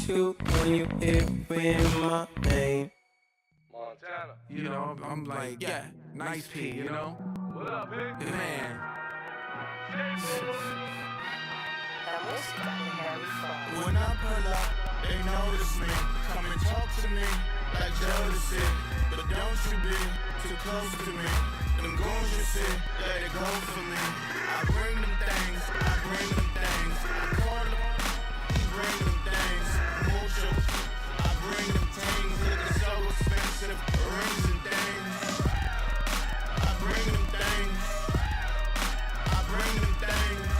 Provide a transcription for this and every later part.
you when you hear my name. Montana. You know, I'm like, yeah, nice P, you know? What up, big Man. When I pull up, they notice me. Come and talk to me like Jodeci. But don't you be too close to me. Them goons you see, let it go for me. I bring them things, I bring them things. I call them, he bring them things. Mucho, I bring them things. Looking so expensive, rings and things. I bring them things. I bring them things.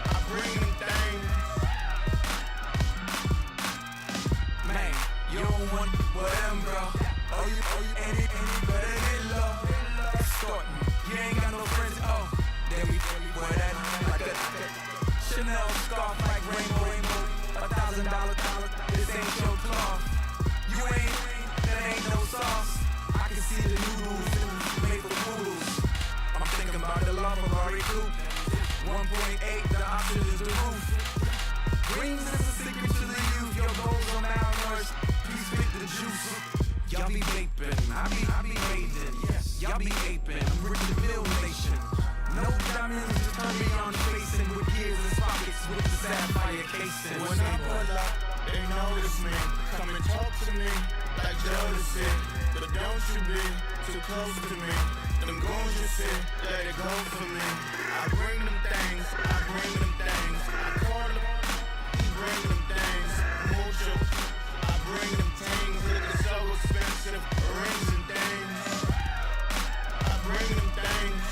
I bring them things. Man, you don't want what I'm, bro. Oh, you ain't it better get low. Starting, you ain't got no friends, oh. Then we wear that like a Chanel scarf like rainbow. $1,000, this ain't your cloth. You ain't, that ain't no sauce. I can see the noodles made for poodles. I'm thinking about the love of Ferrari coupe. 1.8, the option is the roof. Greens is a secret to the youth. Your goals are malnourished. Please spit the juice. Y'all be vaping, I be raiding. Y'all be aping, I'm rich the mill nation. No diamonds to turn me on facing with gears and sprockets with the sapphire casing. When I pull up, they notice me. Come and talk to me like Jodeci. But don't you be too close to me. Them goons you see, let it go for me. I bring them things, I bring them things. I call them, he bring them things. Mucho, I bring them things. Looking so expensive, rings and things. I bring them things.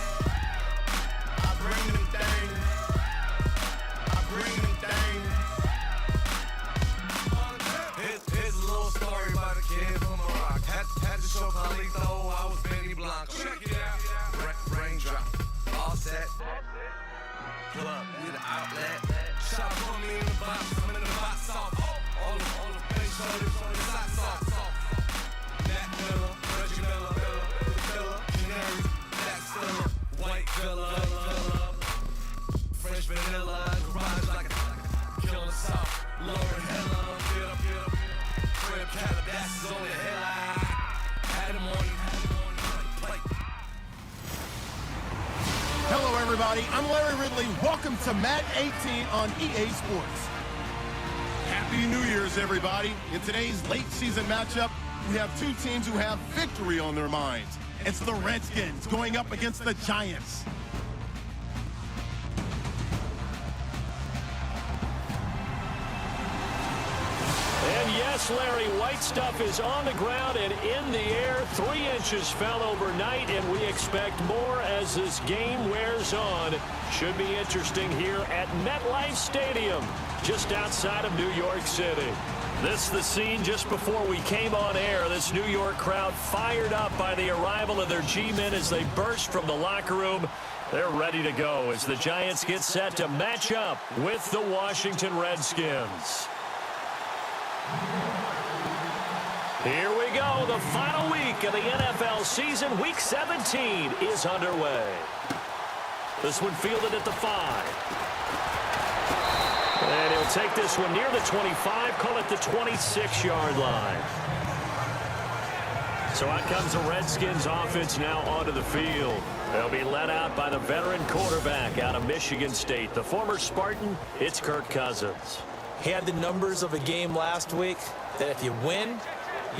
I bring them things. I bring them things. Here's a little story about a kid from Iraq. Had to show Carlito I was Benny Blanco. Check it out. Raindrop, all set. Pull up, we the outlet. Shot put me in the box, I'm in the box off. All the face shoulders, the socks off. Nat Miller, Reggie Miller, Villa, Canary, Black Stiller, White Villa, Fresh Vanilla, garage like a killer soft. Lauren Hella, get up. Crib Calabasas on the hill. Had him on plate. Hello, everybody. I'm Larry Ridley. Welcome to Madden 18 on EA Sports. Happy New Year's, everybody. In today's late season matchup, we have two teams who have victory on their minds. It's the Redskins going up against the Giants. And yes, Larry, white stuff is on the ground and in the air. 3 inches fell overnight, and we expect more as this game wears on. Should be interesting here at MetLife Stadium, just outside of New York City. This is the scene just before we came on air. This New York crowd fired up by the arrival of their G-men as they burst from the locker room. They're ready to go as the Giants get set to match up with the Washington Redskins. Here we go. The final week of the NFL season. Week 17 is underway. This one fielded at the 5. And he'll take this one near the 25, call it the 26-yard line. So out comes the Redskins offense now onto the field. They'll be led out by the veteran quarterback out of Michigan State. The former Spartan, it's Kirk Cousins. He had the numbers of a game last week that if you win,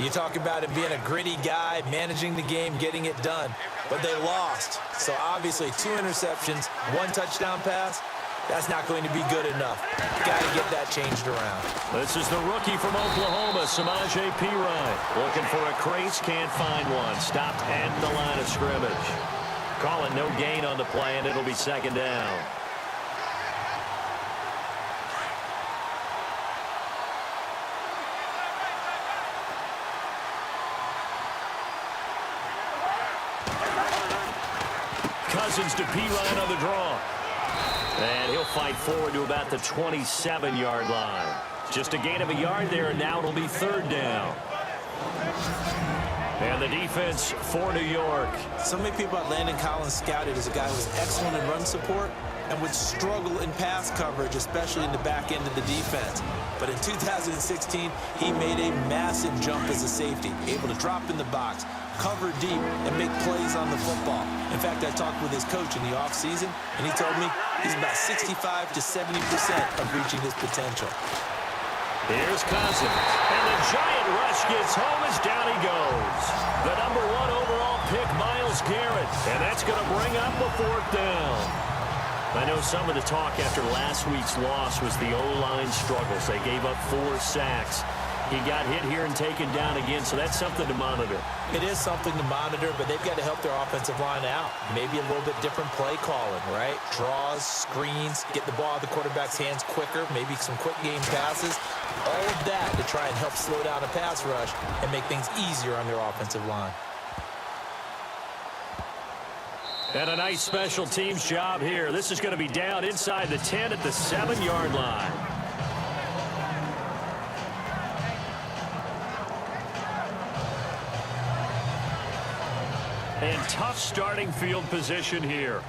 you talk about it being a gritty guy, managing the game, getting it done. But they lost. So obviously 2 interceptions, 1 touchdown pass. That's not going to be good enough. Got to get that changed around. This is the rookie from Oklahoma, Samaje Perine. Looking for a crease, can't find one. Stopped at the line of scrimmage. Calling no gain on the play, and it'll be 2nd down. Cousins to Perine on the draw. And he'll fight forward to about the 27-yard line. Just a gain of a yard there, and now it'll be 3rd down. And the defense for New York. So many people at Landon Collins scouted as a guy who was excellent in run support. and would struggle in pass coverage, especially in the back end of the defense. But in 2016, he made a massive jump as a safety, able to drop in the box, cover deep, and make plays on the football. In fact, I talked with his coach in the offseason, and he told me he's about 65 to 70% of reaching his potential. Here's Cousins, and the giant rush gets home as down he goes. The number 1 overall pick, Myles Garrett, and that's going to bring up a 4th down. I know some of the talk after last week's loss was the O-line struggles. They gave up 4 sacks. He got hit here and taken down again, so that's something to monitor. It is something to monitor, but they've got to help their offensive line out. Maybe a little bit different play calling, right? Draws, screens, get the ball out of the quarterback's hands quicker, maybe some quick game passes. All of that to try and help slow down a pass rush and make things easier on their offensive line. And a nice special teams job here. This is going to be down inside the 10 at the 7-yard line. And tough starting field position here.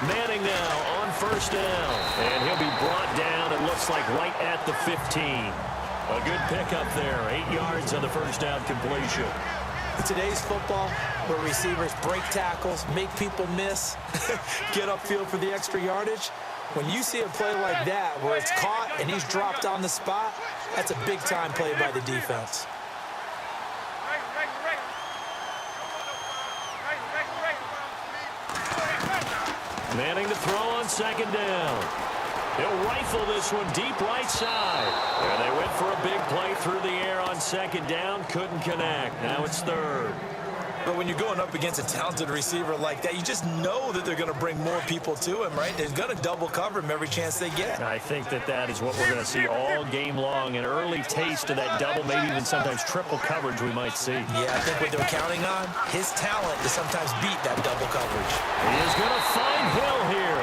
Manning now on 1st down. And he'll be brought down, it looks like, right at the 15. A good pickup there. 8 yards on the 1st down completion. In today's football, where receivers break tackles, make people miss, get upfield for the extra yardage, when you see a play like that where it's caught and he's dropped on the spot, that's a big-time play by the defense. Manning to throw on 2nd down. He'll rifle this one deep right side. And they went for a big play through the air on 2nd down. Couldn't connect. Now it's 3rd. But when you're going up against a talented receiver like that, you just know that they're going to bring more people to him, right? They're going to double cover him every chance they get. I think that is what we're going to see all game long. An early taste of that double, maybe even sometimes triple coverage we might see. Yeah, I think what they're counting on, his talent to sometimes beat that double coverage. He is going to find Hill here.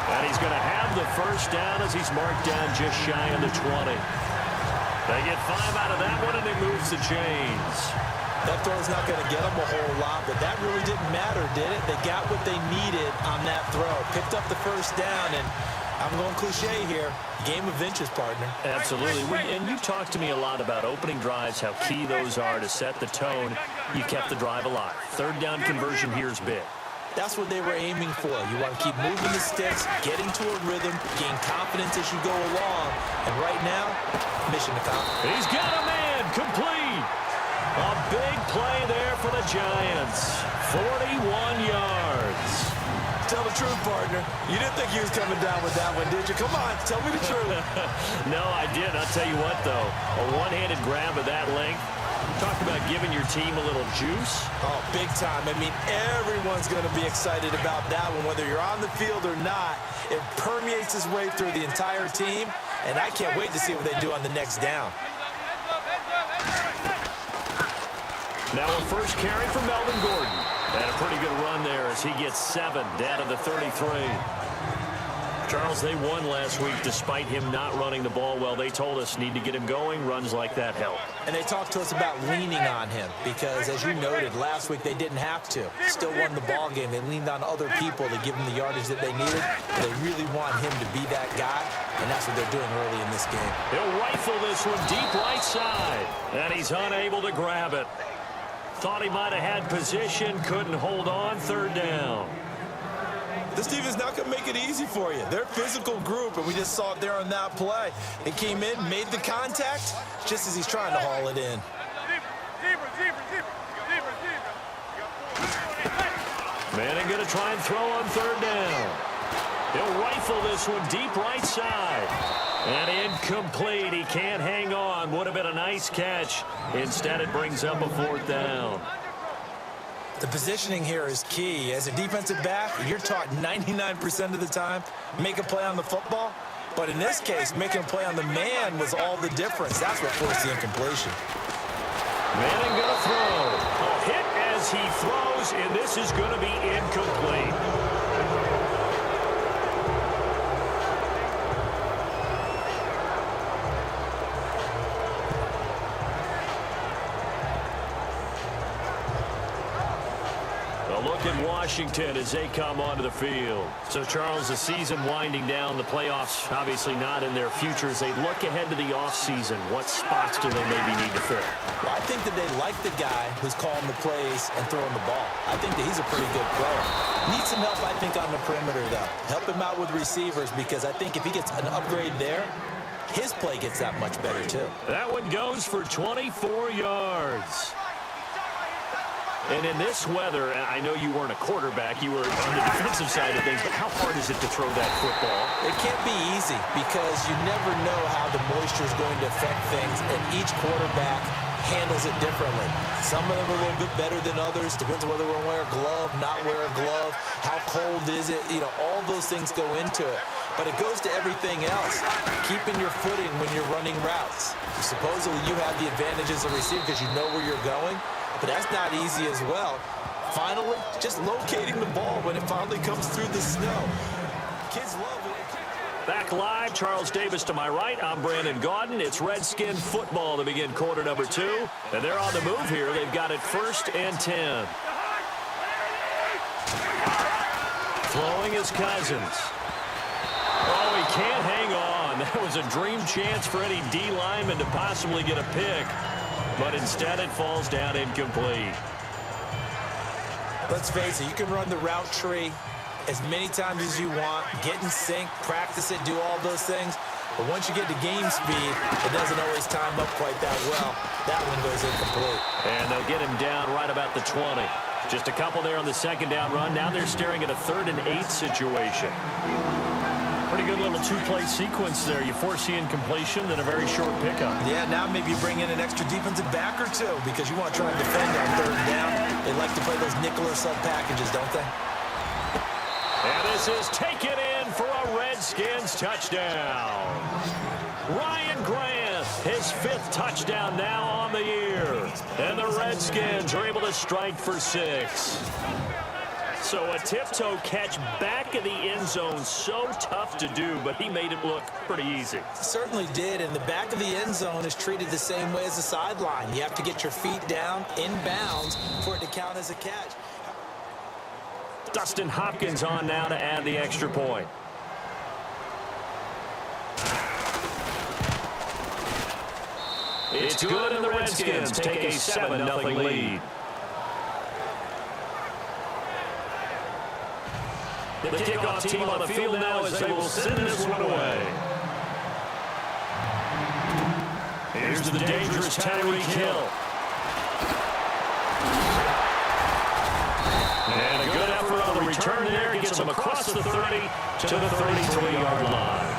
And he's going to have the 1st down as he's marked down just shy of the 20. They get 5 out of that one, and it moves the chains. That throw's not going to get them a whole lot, but that really didn't matter, did it? They got what they needed on that throw. Picked up the 1st down, and I'm going cliche here. Game of inches, partner. Absolutely. And you talked to me a lot about opening drives, how key those are to set the tone. You kept the drive alive. 3rd down conversion here is big. That's what they were aiming for. You want to keep moving the sticks, get into a rhythm, gain confidence as you go along. And right now, mission accomplished. He's got a man complete. A big play there for the Giants. 41 yards. Tell the truth, partner. You didn't think he was coming down with that one, did you? Come on, tell me the truth. No, I didn't. I'll tell you what, though. A one-handed grab of that length. Talk about giving your team a little juice. Oh, big time. I mean, everyone's going to be excited about that one, whether you're on the field or not. It permeates its way through the entire team, and I can't wait to see what they do on the next down. Now a 1st carry for Melvin Gordon. And a pretty good run there as he gets 7 down to the 33. Charles, they won last week despite him not running the ball well. They told us need to get him going. Runs like that help. And they talked to us about leaning on him because, as you noted, last week they didn't have to. Still won the ball game. They leaned on other people to give them the yardage that they needed. They really want him to be that guy, and that's what they're doing early in this game. He'll rifle this one deep right side, and he's unable to grab it. Thought he might have had position, couldn't hold on. 3rd down. This team is not going to make it easy for you. They're a physical group, and we just saw it there on that play. They came in, made the contact, just as he's trying to haul it in. Manning going to try and throw on 3rd down. He'll rifle this one deep right side. And incomplete. He can't hang on. Would have been a nice catch. Instead, it brings up a 4th down. The positioning here is key. As a defensive back, you're taught 99% of the time, make a play on the football. But in this case, making a play on the man was all the difference. That's what forced the incompletion. Manning going to throw. A hit as he throws, and this is going to be incomplete. A look at Washington as they come onto the field. So, Charles, the season winding down, the playoffs obviously not in their future. As they look ahead to the offseason, what spots do they maybe need to fill? Well, I think that they like the guy who's calling the plays and throwing the ball. I think that he's a pretty good player. Needs some help, I think, on the perimeter, though. Help him out with receivers, because I think if he gets an upgrade there, his play gets that much better, too. That one goes for 24 yards. And in this weather, I know you weren't a quarterback. You were on the defensive side of things, but how hard is it to throw that football? It can't be easy because you never know how the moisture is going to affect things, and each quarterback handles it differently. Some of them are a little bit better than others. Depends on whether we're wearing a glove, not wear a glove, how cold is it. You know, all those things go into it. But it goes to everything else. Keeping your footing when you're running routes. Supposedly you have the advantage as a receiver because you know where you're going. But that's not easy as well. Finally, just locating the ball when it finally comes through the snow. Kids love it. Back live, Charles Davis to my right. I'm Brandon Gaudin. It's Redskin football to begin quarter number 2. And they're on the move here. They've got it 1st and 10. Throwing is Cousins. Oh, he can't hang on. That was a dream chance for any D lineman to possibly get a pick. But instead it falls down incomplete. Let's face it, you can run the route tree as many times as you want, get in sync, practice it, do all those things. But once you get to game speed, it doesn't always time up quite that well. That one goes incomplete. And they'll get him down right about the 20. Just a couple there on the second down run. Now they're staring at a 3rd and 8 situation. Pretty good little 2-play sequence there. You force the incompletion, then a very short pickup. Yeah, now maybe you bring in an extra defensive back or two because you want to try and defend on 3rd down. They like to play those nickel or sub packages, don't they? And this is taken in for a Redskins touchdown. Ryan Grant, his 5th touchdown now on the year. And the Redskins are able to strike for 6. So a tiptoe catch back in the end zone, so tough to do, but he made it look pretty easy. Certainly did, and the back of the end zone is treated the same way as the sideline. You have to get your feet down in bounds for it to count as a catch. Dustin Hopkins on now to add the extra point. It's good, and the Redskins take a 7-0 lead. The kickoff team on the field now as they will send this one away. Here's the dangerous Tyreek Hill. And a good effort on the return there. Gets him across the 30 to the 33-yard line.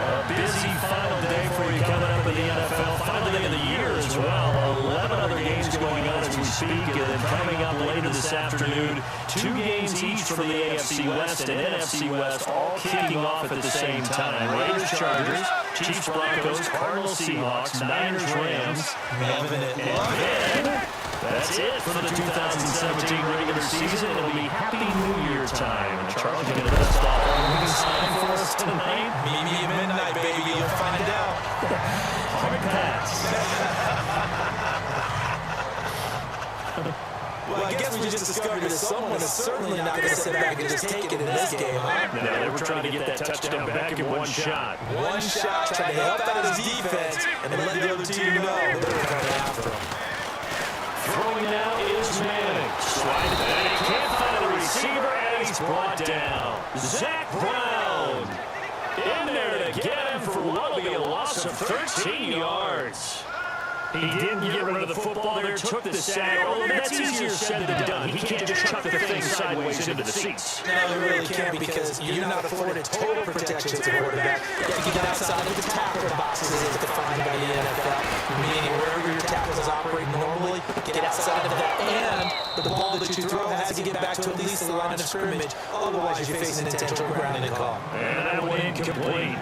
A busy final day for you coming up in the NFL. Final day of the year as well. 11 other games going on as we speak. And then coming up later this afternoon, 2 games each from the AFC West and NFC West, all kicking off at the same time. Raiders, Chargers, Chiefs, Broncos, Cardinals, Seahawks, Niners, Rams. And then that's it for the 2017 regular season. It'll be Happy New Year time. And Charles, you're going to dust off all the sign for us tonight. Meet me at midnight, baby. You'll find out. Hard pass. Well, I guess we just discovered that someone is certainly not going to sit back and just take it in this game, huh? No, they were trying to get that touchdown back in one shot. One shot, trying to help out his defense, and then let the other team know that they're coming after him. Throwing now is Manning. Sliding and he can't find the receiver, and he's brought down. Zach Brown in there to get him for what will be a loss of 13 yards. He didn't get rid of the football there, took the sack. Although that's easier said than done. He can't just chuck the thing sideways into the seats. No, you really can't because you're not afforded total protection as a quarterback. You have to get outside of the tackle boxes as defined by the NFL. Meaning wherever your tackles operate normally, get outside of that. And the ball that you throw has to get back to at least the line of scrimmage. Otherwise, you're facing an intentional grounding call. And that one incomplete.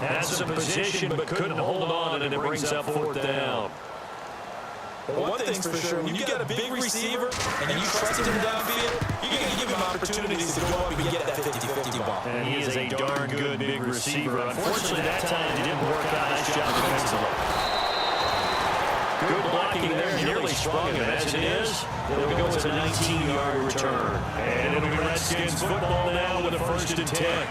Had some position, but couldn't hold on, and it brings up 4th down. Well, one thing's for sure, when you got a big receiver and you trust him downfield, you're going to give him opportunities to go up and get that 50-50 ball. And he is a darn good big receiver. Unfortunately, that time it didn't work out. Nice job defensively. Good blocking there, nearly sprung him. As it is, it'll go as a 19-yard return. And it'll be Redskins football now with a 1st and 10.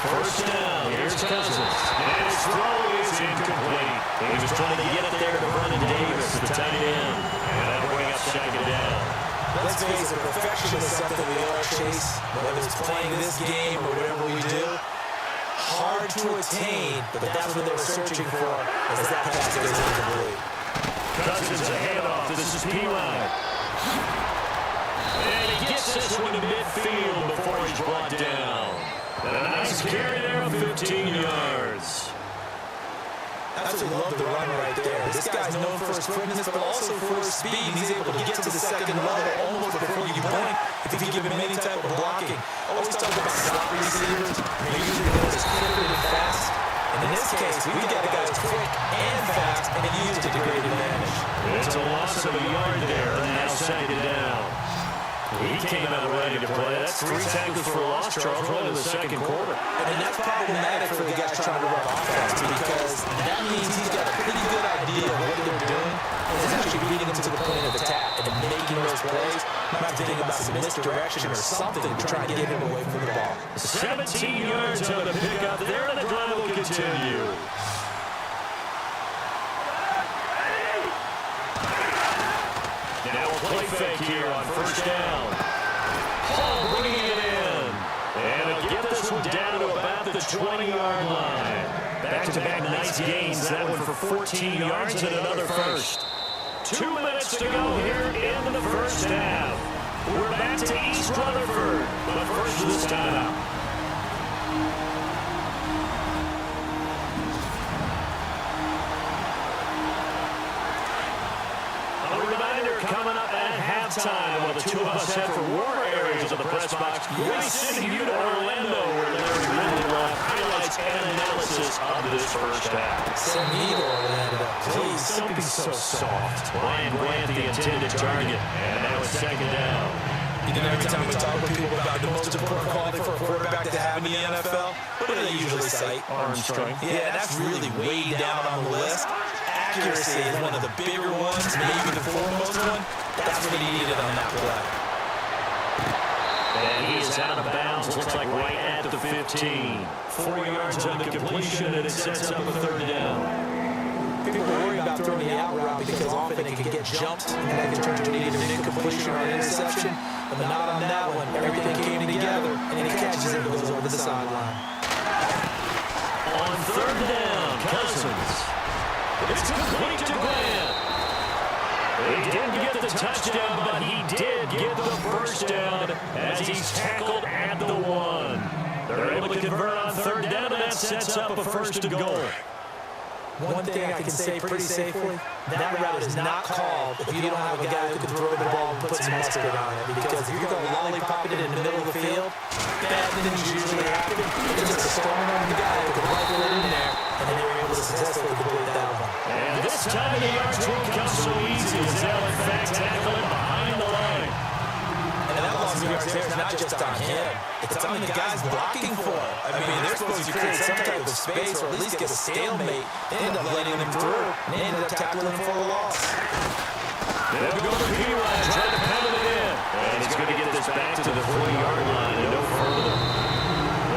First down, here's Cousins. And his throw is incomplete. He was trying to get it there to Vernon Davis, the tight end. And that'll bring up 2nd down. Let's face it, perfection is something we all chase, whether it's playing this game or whatever we do. Hard to attain, but that's what they're searching for as that pass goes incomplete. Cousins a handoff. This is P-Line. And he gets this one to midfield before he's brought down. And a nice carry there of 15 yards. Absolutely love the run right there. This guy's known for his quickness, but also for his speed. He's able to get to the 2nd level almost before you blink if you give him any type of blocking. Always talk about slot receivers. They're usually the most quick and fast. In this case, we've got a guy who's quick and fast, and he used it to great advantage. It's a loss of a yard there, and now 2nd down. He came out ready to play. That's 3 tackles for a loss, Charles, right in the 2nd quarter. And that's problematic for the guys trying to run offense because that means he's got a pretty good idea of what they're doing and is actually beating them to the point of attack and making those plays. Not thinking about some misdirection or something to try and get him away from the ball. 17 yards on the pickup there, and the drive will continue. Now a play fake here on 1st down. Hall bringing it in. And he'll get this one down to about the 20-yard line. Back-to-back nice gains. That one for 14 yards and another first. 2 minutes to go here in the 1st half. We're back to East Rutherford, but first this time out. Coming up at halftime, while the two of us head for war areas of the press box, we'll be sending you to Orlando, where Larry Ridley will have highlights and analysis of this 1st half. Send me to Orlando, Please don't be so soft. Ryan Grant, the intended target, and now it's 2nd down. You know, every time we talk with people about the most important quality for a quarterback to have in the NFL, what do they usually cite? Arm strength. Yeah, that's really way down on the list. Accuracy is one of the bigger ones, maybe the foremost one. That's what he needed on that play. And he is out of bounds, looks like right at the 15. 4 yards on the completion, and it sets up a 3rd down. People worry about throwing the out route because often it can get jumped, and that can turn into either an incompletion or an interception. But not on that one. Everything came together, and he catches it and goes over the sideline. On 3rd down, Cousins. It's complete to Grant. He didn't get the touchdown, but he did get the 1st down as he's tackled at the 1. They're able to convert on 3rd down, and that sets up a 1st and goal. One thing I can say pretty safely, that route is not called if you don't have a guy who can throw the ball and put some mustard on it. Because if you're going to lollipop it in the middle of the field, bad things usually happen. It's just a strong arm guy who can rifle it in there, and then you're able to successfully complete that one. And this time the yards won't come so easy as they'll in fact tackle it behind the line. And that loss of yards there is not just on him. It's on the guys blocking for him. I mean, they're supposed to create some type of space or at least get a stalemate. They end up letting them through, and they ended up tackling him for a loss. They'll go to P-Line, trying to pound it in. And he's going to get this back to the 40-yard line and no further.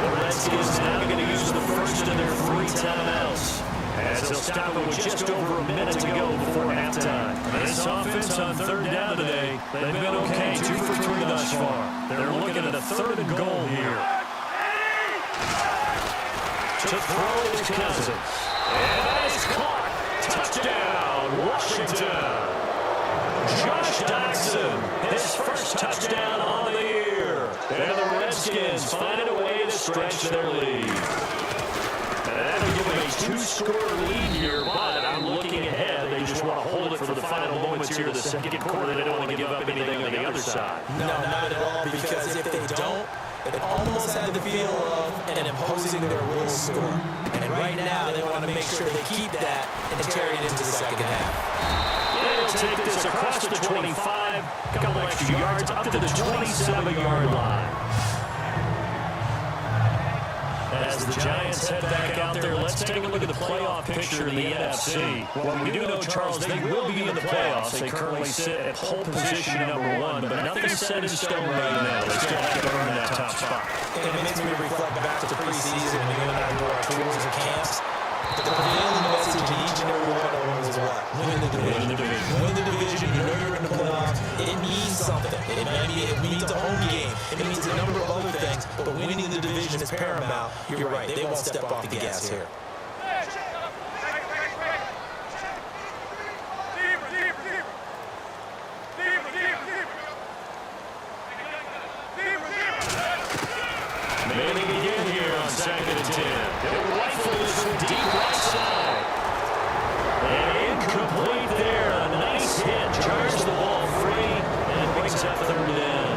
The Redskins now going to use the first of their 3 timeouts, as they'll stop it with just over a minute to go before halftime. This offense on 3rd down today, they've been okay, 2 for 3 thus far. They're looking at a 3rd and goal here. To throw is Cousins. And that is caught. Touchdown, Washington. Josh Doctson, his first touchdown on the year. And the Redskins find a way to stretch their lead. And that'll give them a 2-score lead here, but I'm looking ahead. They just want to hold it for the final moments here of the 2nd quarter. They don't want to give up anything on the other side. No, not at all, because if they don't, it almost had the feel of an imposing their will score. And right now, they want to make sure they keep that and carry it into the 2nd half. They'll take this across the 25, a couple extra yards, up to the 27-yard line. As the Giants head back out there, let's take a look at the playoff picture in the NFC. Well, we do know, Charles, they will be in the playoffs. They currently sit at pole position number 1, but nothing's set in stone right now. They still have to earn that top spot. And it makes me reflect back to preseason when you and I do our tours and camps. The prevailing message in each and every one of them is what? Win the division. Win the division. You know you're in the playoffs. It means something. It means a home game. It means a number of other things. But winning the division is paramount. You're right. They won't step off the gas here. Manning again here on 2nd and 10. They'll rifle this from deep right side. And incomplete there. A nice hit. Charges the ball free and brings up 3rd down.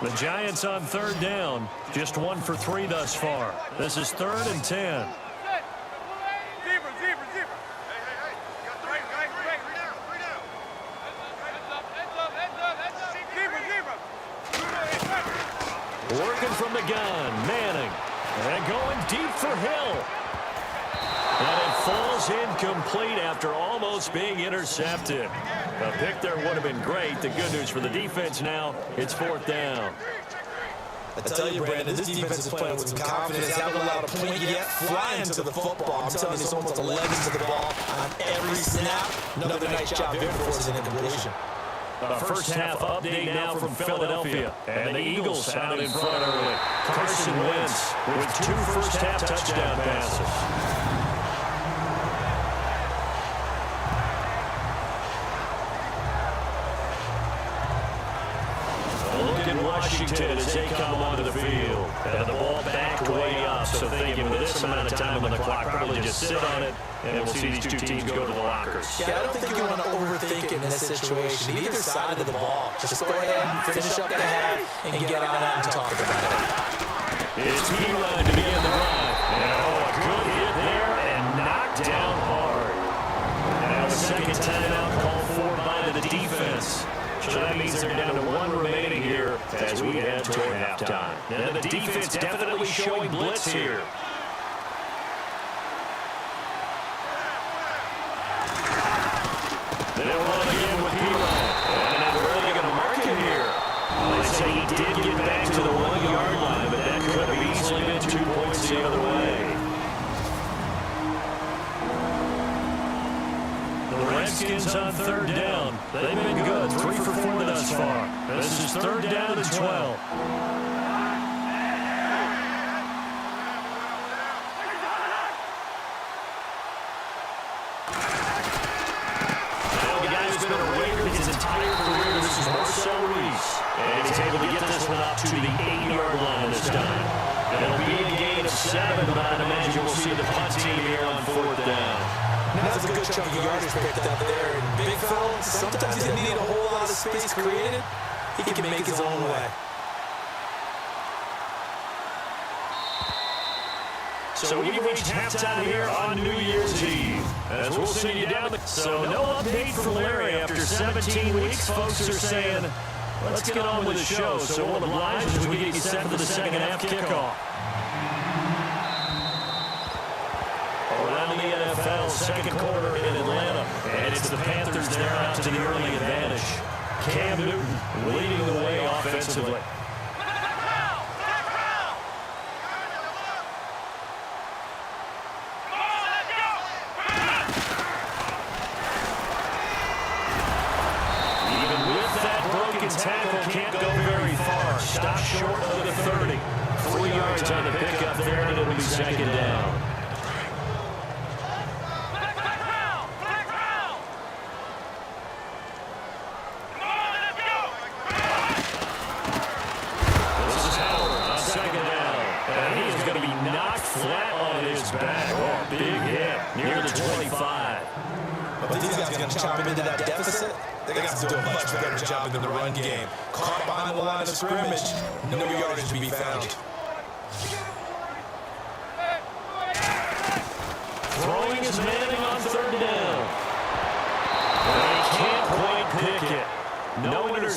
The Giants on 3rd down. Just 1 for 3 thus far. This is 3rd and 10. Working from the gun, Manning. And going deep for Hill. And it falls incomplete after almost being intercepted. A pick there would have been great. The good news for the defense now, it's 4th down. I tell you, Brandon, this defense is playing with some confidence. Haven't allowed a point yet. Flying to the football. I'm telling you, it's almost 11 to the ball on every snap. Another nice job there for us in incompletion. First half update now from Philadelphia. And the Eagles out in front early. Carson Wentz with 2 first-half touchdown passes. Washington as they come onto the field. And the ball backed way up, so thinking with this amount of time on the clock, probably just sit on it, and we'll see these two teams go to the lockers. Yeah, I don't think you want to overthink it in this situation. Either side of the ball. Just go ahead and finish up the half and get on out and talk about it. It's P-Line to begin the drive. And a good hit there and knocked down hard. Now the second timeout called for by the defense. So that means they're down to 1 remaining here as we head toward halftime. Now the defense definitely showing blitz here. They'll run again with P-Line. And where are they going to mark him here? They say he did get back to the 1-yard line, but that could have easily been 2 points the other way. Redskins on 3rd down. They've been good. 3 for 4 thus far. This is 3rd down and 12. The guy who's been a Raider his entire career, this is Marcel Reese. And he's able to get this one up to the 8-yard line this time. It'll be a gain of 7, but I'd imagine we'll see the punt team here on 4th down. That's a good chunk of yardage picked up there. And big fella, sometimes he doesn't need a whole lot of space created. He can make his own way. So we reached halftime here on New Year's Eve. As we'll send you down. So no update from Larry after 17 weeks. Folks are saying, let's get on with the show. So we'll oblige as we get you set for the second half kickoff. Around the NFL, second quarter in Atlanta. And it's the Panthers there out to the early advantage. Cam Newton leading the way offensively. Tackle can't go very far. Stop short of the 30. 3 yards on the pickup there, and it'll be second down. This is Howard on second down. And he's going to be knocked flat on his back. Oh, big hit near the 25. But these guys are going to chop into that deficit. They got to do a much better job in the run game. Caught behind the line of scrimmage, no yardage to be found.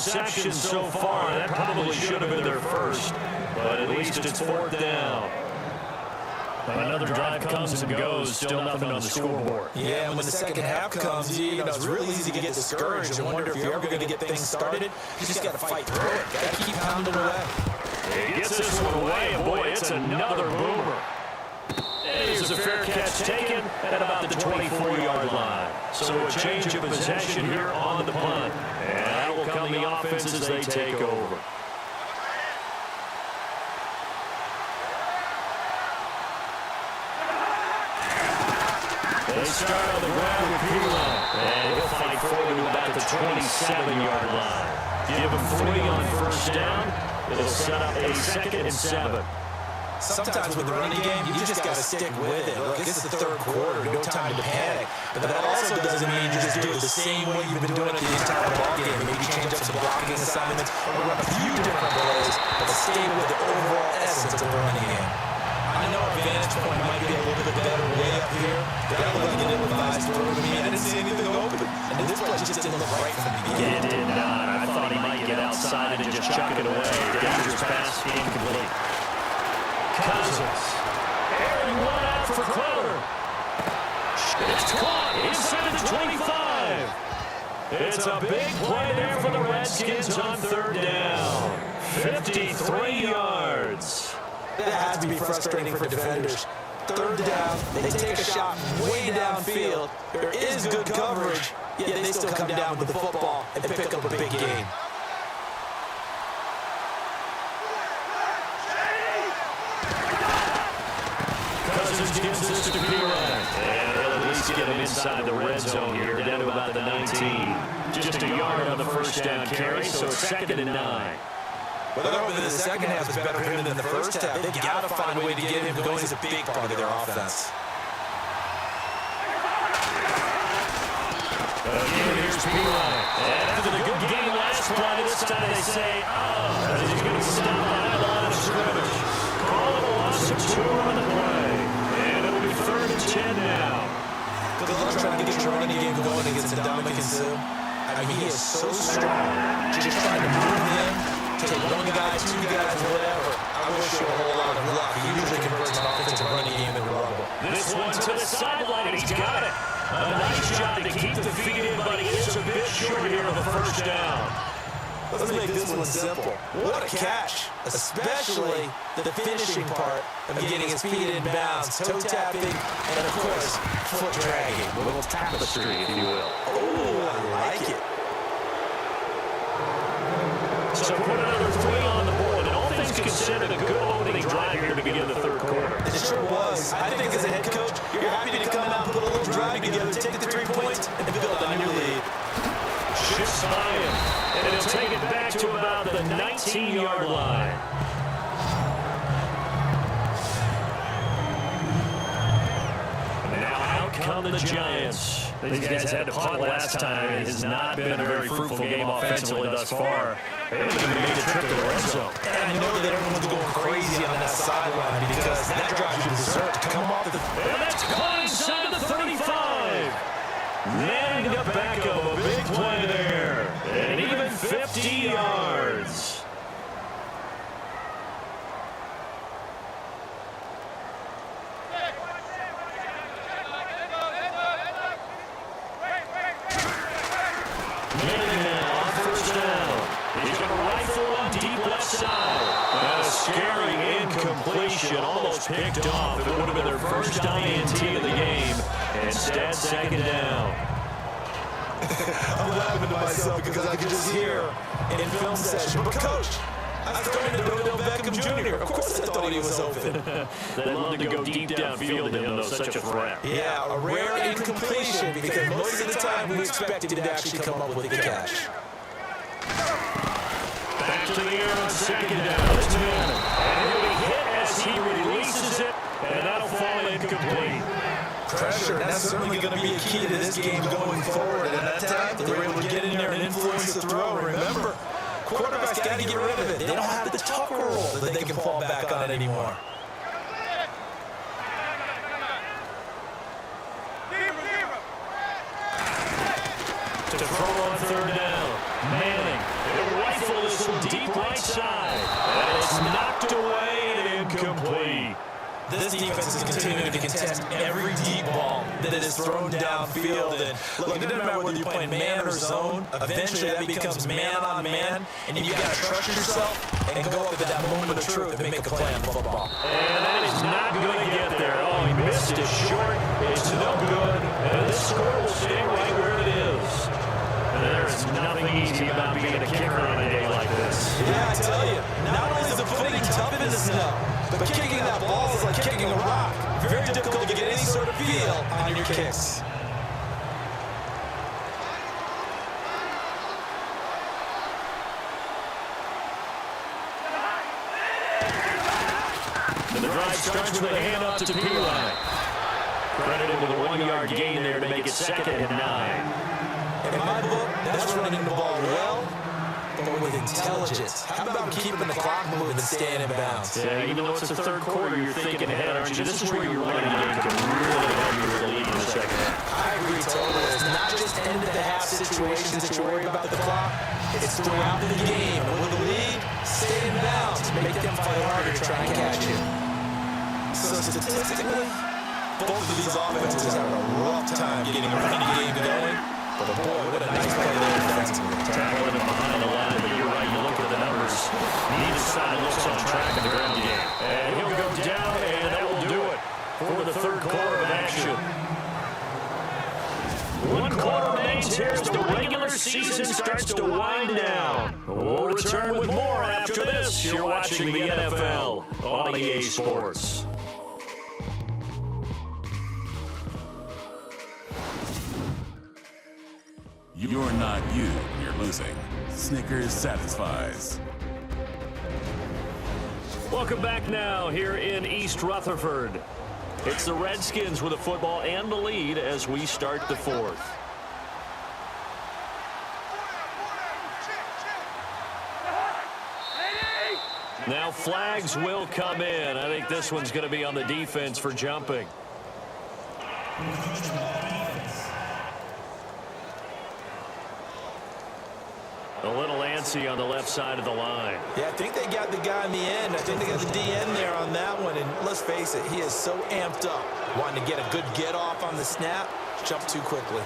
interceptions so far. That probably should have been their first, but at least it's fourth down. Another drive comes and goes, still nothing on the scoreboard. Yeah, when the second half comes, you know, it's really easy to get discouraged and wonder if you're ever going to get things started. You just got to fight through it. Got to keep pounding away. He gets this one away, and boy, it's another boomer. Here's a fair catch taken at about the 24-yard line. So a change of possession here on the punt. And that will come the offense as they take over. They start on the ground with Pirlo, and he'll fight forward to about the 27-yard line. Give him 3 on first down. It'll set up a 2nd and 7. Sometimes with the running game, you just got to stick with it. Look, it's the third quarter, no time to panic. But that also doesn't mean you just do it the same way you've been doing it the entire ball game. Maybe change up some blocking assignments or run a few different plays, but stay with the overall essence of the running game. I know our vantage point might be a little bit better way up here. That wasn't an advised throw to me. I didn't see anything open. And this play just didn't look right from the beginning. It did not. I thought he might get outside and just chuck it away. Dangerous pass, incomplete. Cousins. Aaron one out for Clover. It's caught inside the 25. It's a big play there for the Redskins on third down. 53 yards. That has to be frustrating for defenders. Third down, they take a shot way downfield. There is good coverage, yet they still come down with the football and pick up a big gain. Cousins gives this to Pirlo. And they'll at least get him inside the red zone here, down to about the 19. Just a yard on the first down carry, so it's 2nd and 9. Whether the second half is better for him than the first half, they've got to find a way to get him going. He's a big part of their offense. Again, here's Pirlo. And after the good game last play, this time they say, as he's going to stop on that line of scrimmage. Call it a loss of 2 on the play. And it'll be 3rd and 10 now. Good luck trying to get your running game going against Dominican Sue. I mean, he is so strong. Just trying to move him. Take 1 guy, 2 guys, whatever. I wish you a whole lot of luck. He usually converts an offensive running game into rubble. This one to the sideline, and he's got it. A nice job to keep the feet in, but he is a bit short here of the first down. Let's make this one simple. What a catch, especially the finishing part of getting his feet in bounds, toe tapping, and of course, foot dragging. A little tapestry, if you will. Oh, I like it. So put another 3 on the board, and all things considered, a good opening drive here to begin the third quarter. It sure was. I think as a head coach, you're happy to come out and put a little drive together, take the 3 points, and build on your lead. Shifts by him, and he'll take it back to about the 19-yard line. Now out come the Giants. These guys had to punt last time. It has not been a very fruitful game offensively thus far. They haven't even made a trip to the red zone. And I know that everyone's going crazy on that sideline because that drives you to dessert to come off the... And that's caught inside the 35. Manning up back of a big play there. And even 50 yards. Scary incompletion, almost picked off. It would have been their first INT of the game. And instead, 2nd down. I'm laughing to myself because I can just hear in film session, but coach, I started to Odell Beckham Jr. Of course I thought he was open. They love to go deep downfield to him, though, such a threat. Yeah, a rare incompletion because most of the time we expected him to actually come up with the catch. Back to the air on 2nd down. It's Madden. And he'll be hit as he releases it, and that'll fall incomplete. Pressure, and that's certainly going to be a key to this game going forward. And at that time, they were able to get in there and influence the throw. Remember, quarterbacks got to get rid of it. They don't have the tucker roll that they can fall back on anymore. To throw on 3rd down. Manning. deep right side. And it's knocked away and incomplete. This defense is continuing to contest every deep ball that is thrown downfield. And look, it doesn't matter whether you're playing man or zone. Eventually, that becomes man on man, and you've got to trust yourself and go up at that moment of truth and make a play on football. And that is not going to get there. Oh, he missed it short. It's no good. And this score will stay right where it is. There is nothing easy about being a kicker on a day like this. Yeah, I tell you, not only is the footing tough in the snow, but kicking that ball is like kicking a rock. Very difficult to get any sort of feel on your kicks. And the drive starts with a handoff to P-Line. Credited with a 1-yard gain there to make it 2nd and 9. In my book, that's running the ball well, but with intelligence. How about keeping the clock moving and staying in bounds? Yeah, even though it's the third quarter, you're thinking ahead, aren't you? This is where your running game can really help you with the lead in the second half. I agree totally. It's not just end-of-the-half situations that you worry about the clock. It's throughout the game. And with the lead, stay in bounds. Make them fight harder to try and catch you. So statistically, both of these offenses have a rough time getting a running game going. But boy, what a nice play there defensively. Tackling him behind the line, but you're right, you look at the numbers. Neither side looks on track in the ground game. And he'll go down, and that will do it for the third quarter of action. 1 quarter remains here as the regular season starts to wind down. We'll return with more after this. You're watching the NFL on EA Sports. You're not you, you're losing. Snickers satisfies. Welcome back now here in East Rutherford. It's the Redskins with the football and the lead as we start the fourth. Now flags will come in. I think this one's going to be on the defense for jumping. A little antsy on the left side of the line. Yeah, I think they got the guy in the end. I think they got the DN there on that one. And let's face it, he is so amped up, wanting to get a good get off on the snap, jump too quickly.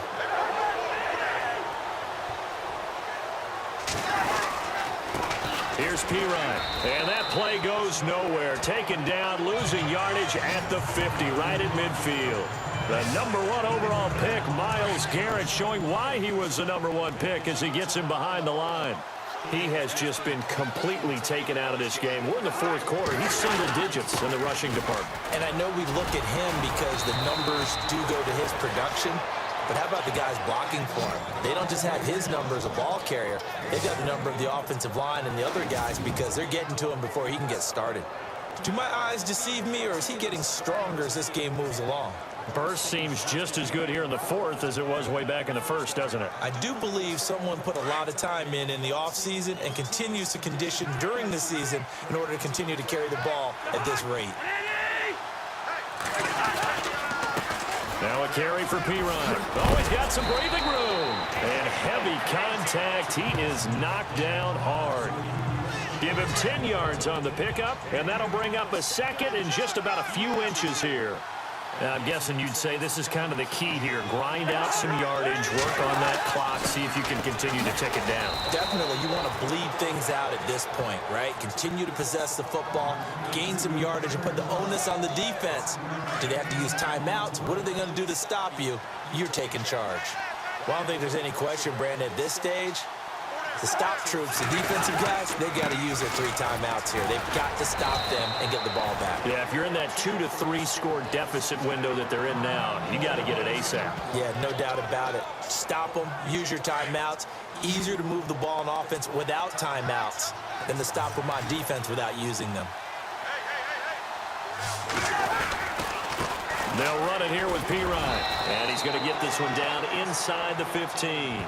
Here's P-Ryan. And that play goes nowhere. Taken down, losing yardage at the 50, right at midfield. The #1 overall pick, Myles Garrett, showing why he was the #1 pick as he gets him behind the line. He has just been completely taken out of this game. We're in the fourth quarter. He's single digits in the rushing department. And I know we look at him because the numbers do go to his production. But how about the guys blocking for him? They don't just have his number as a ball carrier. They've got the number of the offensive line and the other guys because they're getting to him before he can get started. Do my eyes deceive me, or is he getting stronger as this game moves along? Burst seems just as good here in the fourth as it was way back in the first, doesn't it? I do believe someone put a lot of time in the offseason and continues to condition during the season in order to continue to carry the ball at this rate. Now a carry for P-Ryan. Oh, he's got some breathing room. And heavy contact. He is knocked down hard. Give him 10 yards on the pickup, and that'll bring up a second and just about a few inches here. Now, I'm guessing you'd say this is kind of the key here. Grind out some yardage, work on that clock, see if you can continue to tick it down. Definitely, you want to bleed things out at this point, right? Continue to possess the football, gain some yardage, and put the onus on the defense. Do they have to use timeouts? What are they going to do to stop you? You're taking charge. Well, I don't think there's any question, Brandon, at this stage. The stop troops, the defensive guys, they got to use their 3 timeouts here. They've got to stop them and get the ball back. Yeah, if you're in that 2 to 3 score deficit window that they're in now, you got to get it ASAP. Yeah, no doubt about it. Stop them, use your timeouts. Easier to move the ball on offense without timeouts than to stop them on defense without using them. They'll run it here with P-Ryan. And he's going to get this one down inside the 15.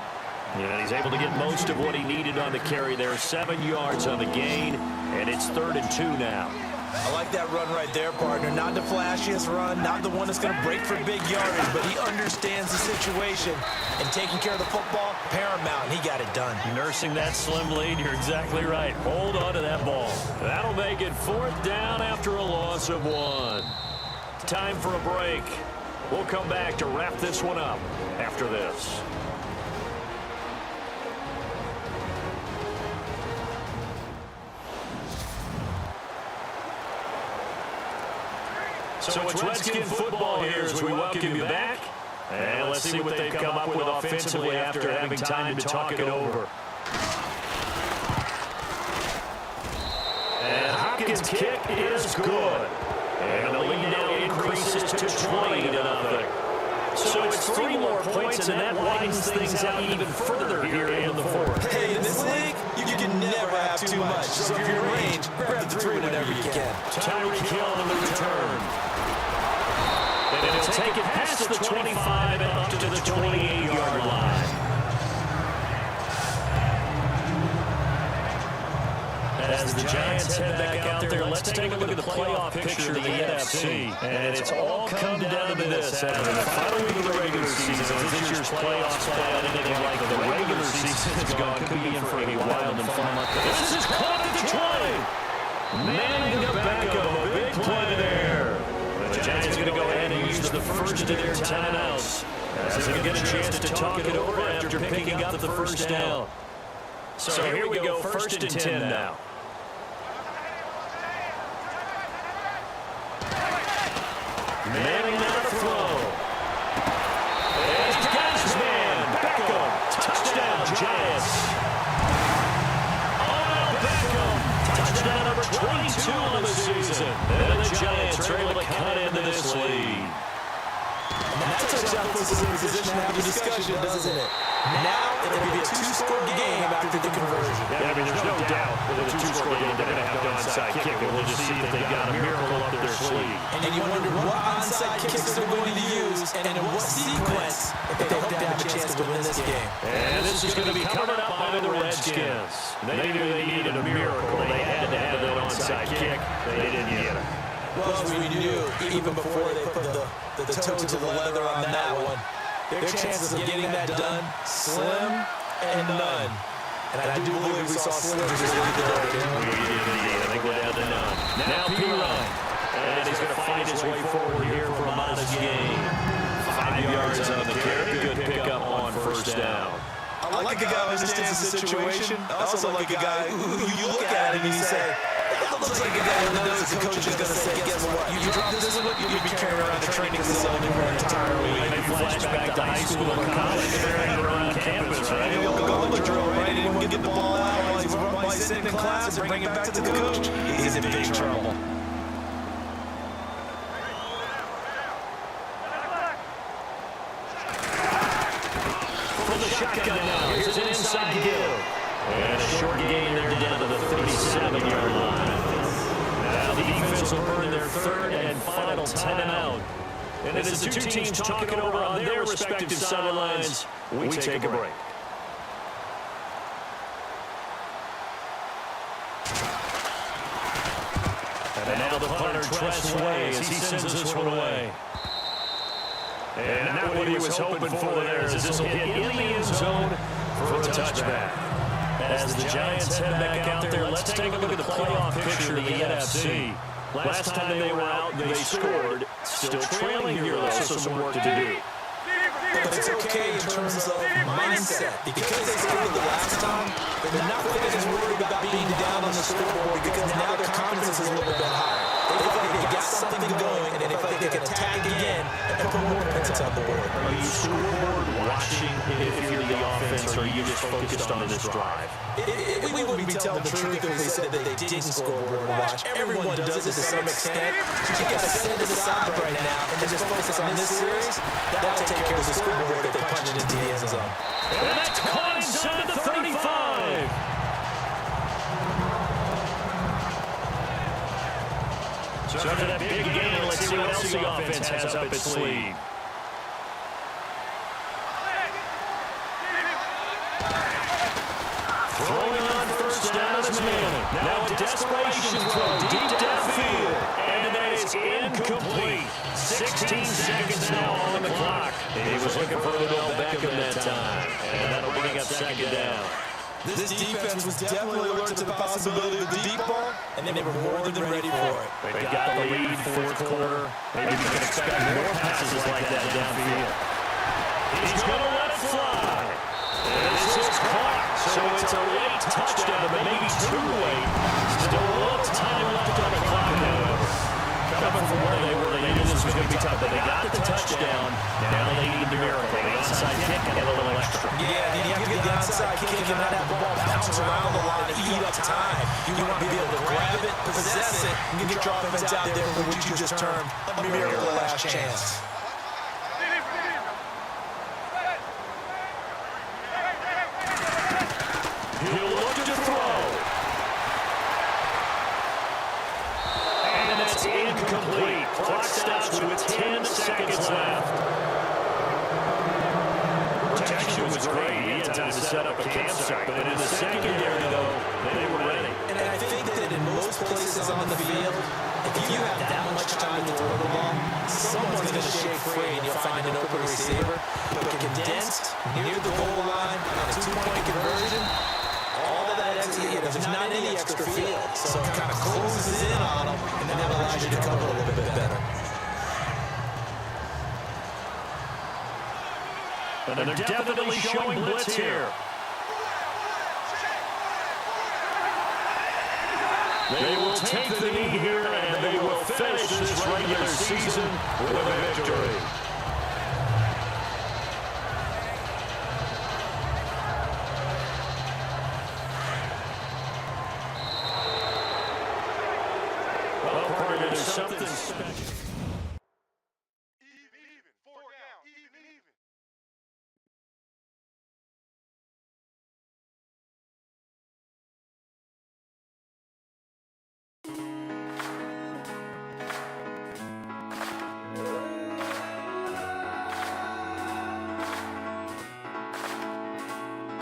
And he's able to get most of what he needed on the carry there. 7 yards on the gain, and it's 3rd and 2 now. I like that run right there, partner. Not the flashiest run, not the one that's going to break for big yardage, but he understands the situation, and taking care of the football, paramount, and he got it done. Nursing that slim lead, you're exactly right. Hold on to that ball. That'll make it 4th down after a loss of 1. Time for a break. We'll come back to wrap this one up after this. So it's Redskin football here as we welcome you back. And let's see what they've come up with offensively after having time to talk it over. And Hopkins' kick is good. And the lead now increases to 20-0. So it's 3 more points, and that widens things out even further here in the 4th. Hey, in this league, you can never have too much. So if you're in range, grab the 3 whenever you can. Tyreek Hill on the return. And it'll take it past the 25 and up to the 28-yard line. As the Giants head back out there, let's take a look at the playoff picture of the NFC. And it's all come down to this. After the final week of the regular season, as this year's playoffs play out anything like the regular season has gone, could be in for a wild and fun month. This is caught at the 20. Manning to Beckham, a big play there. The Giants are going to go ahead and use the first of their timeouts as they get a chance to talk it over after picking up the first down. So here we go, 1st and 10 now. Manning now to throw. And he's got his man, Beckham. Touchdown, Giants. Oh, Beckham. Touchdown number 22 on the season. And the Giants are able to cut into this lead. That touchdown puts us in a position to have a discussion, doesn't it? Now, it'll be a 2-score game after the conversion. Yeah, I mean, there's no doubt with a 2-score game, they're going to have the onside kick. We'll just see if they've got a miracle up their sleeve. And you wonder what onside kicks they're going to use and in what sequence if they hope to have a chance to win this game. And this is going to be covered up by the Redskins. They knew they needed a miracle. They had to have that onside kick. They didn't get it. Well, as we knew, even before they put the toe to the leather on that one, their chances of getting that done, slim and none. And I do believe we saw slim just lead the door. We did indeed. I think we're down to none. Now P-Ryan. And he's going to find his way forward here for a modest gain. 5 yards on the carry. Good pickup on 1st down. I like a guy who understands the situation. I also like a guy who you look at him and you say, that looks like a guy who knows the coach is going to say, guess what? You drop this one, you'll be carrying around the training facility for an entire week. Maybe flashback to high school and college, carrying around campus, right? He'll go on the drill, right? He won't get the ball out while he's sitting in class and bring it back to the coach. He's in big trouble. From the shotgun now, here's an inside give. And a short gain there down to the 37-yard line. Now the defense will burn their 3rd and final timeout. And as the two teams talking over on their respective sidelines, we take a break. And now the punter treads away as he sends this one away. And not what he was hoping for there, as this will hit in the end zone for a touchback. As the Giants head back out there, let's take a look at the playoff picture of the NFC. Last time they were out, they scored. Still trailing here, though, so some work to do. But it's okay in terms of mindset. Because they scored the last time, they're not quite as worried about being down on the scoreboard because now their confidence is a little bit higher. They feel like they got something going, and they feel like they can attack again and put more points on the board. Are you scoreboard watching if you're the offense, or are you just focused on this drive? We wouldn't be telling the truth if we said that they didn't scoreboard watch. Everyone does it to some extent. But you got to set it aside right now and just focus on this series. That'll take care of the scoreboard if they punch it into the end zone. And that's caught inside the 35. So after that big game, let's see what else the offense has up its sleeve. Throwing on 1st touchdown is Manning. Now a desperation throw deep downfield. And that is incomplete. 16 seconds now on the clock. He was looking for Odell Beckham that time. And that'll bring up second down. This defense was definitely alert to the possibility of the deep ball, and they were more than ready for it. They've got the lead, fourth quarter. Maybe you can expect more passes like that downfield. He's going to let it fly. This is caught. So it's a late touchdown, but maybe too late. Still a little time left on the clock, however. Coming from where they were, they knew this was going to be tough, but they got the touchdown. Now they need the miracle. The onside kick and a little extra. Yeah, you have to get the onside kick and not have the ball bounce around a lot and eat up time. You want to be able to grab it, possess it, and get your offense out there for what you just termed a miracle last chance. He'll look to throw. And that's incomplete. Clock stops with 10 seconds left. Protection was great. He had time to set up a campsite. But in the secondary, though, they were ready. And I think that in most places on the field, if you have that much time to throw the ball, someone's going to shake free and you'll find an open receiver. But condensed, near the goal line, on a two-point conversion, all of that extra, there's not any extra field. So it kind of closes in on them, and then that allows you to cover a little bit better. But they're definitely showing blitz here. They will take the knee here, and they will finish this regular season with a victory. Well, Parker, there's something special.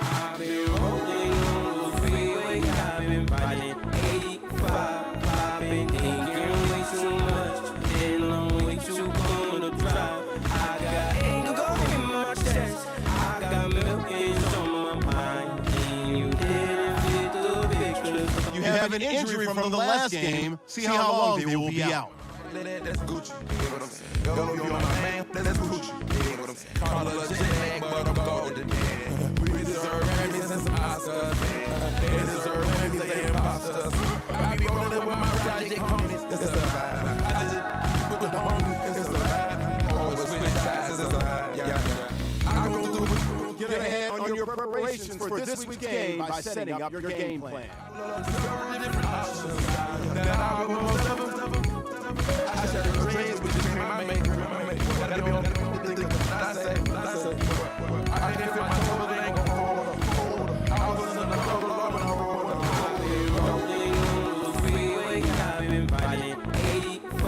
I've been rolling on the freeway, I've been riding 85. I've been thinking way too much, and I'm way too cold to drive. I got anger in my chest, I got millions on my mind, and you didn't fit the picture. You have an injury from the last game. See how long they will be out. That's Gucci. You know what I'm saying? Go if you're my man, that's Gucci. You know what I'm saying? Call it a jet, but I'm golden. We deserve Grammys and some Oscars. They deserve Grammys, they imposters. I be rolling with my project homies. It's a vibe. I just put the homies. It's a vibe. Always switch sides. It's a vibe. Yeah. I go through it. Get ahead on your preparations for this week's game by setting up your game plan. Several different options that I will most of them. I share the dreams with the dream I make. Gotta be on the thing I say. I can't feel my toes, they ain't gon' hold. I was in the bubble, I'm in a roll. I've been rolling on the freeway, I've been riding 85.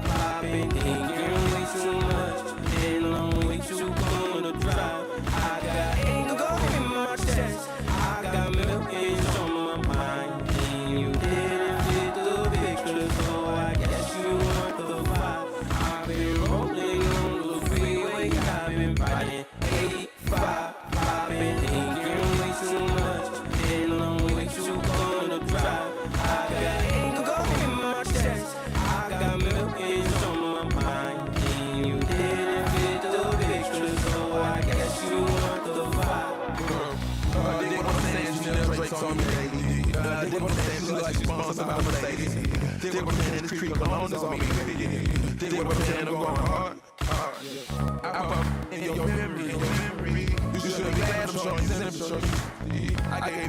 I've been thinking way too much, and I'm way too cold to drive. I got anger in my chest, I got millions on my mind, and you didn't fit the picture, so I guess you weren't the vibe. I've been rolling on the freeway, I've been riding 85. I've been thinking way too much, and I'm way too cold to drive. I got anger in my chest, I got millions on my mind, and you didn't fit the picture, so I guess you weren't the vibe. They wanna say you never Drake on me lately. They wanna say you like you sponsored by Mercedes. They wanna say this creep alone is on me. They wanna say I'm going hard. I pop in your memory. You should be glad I'm showing you. I gave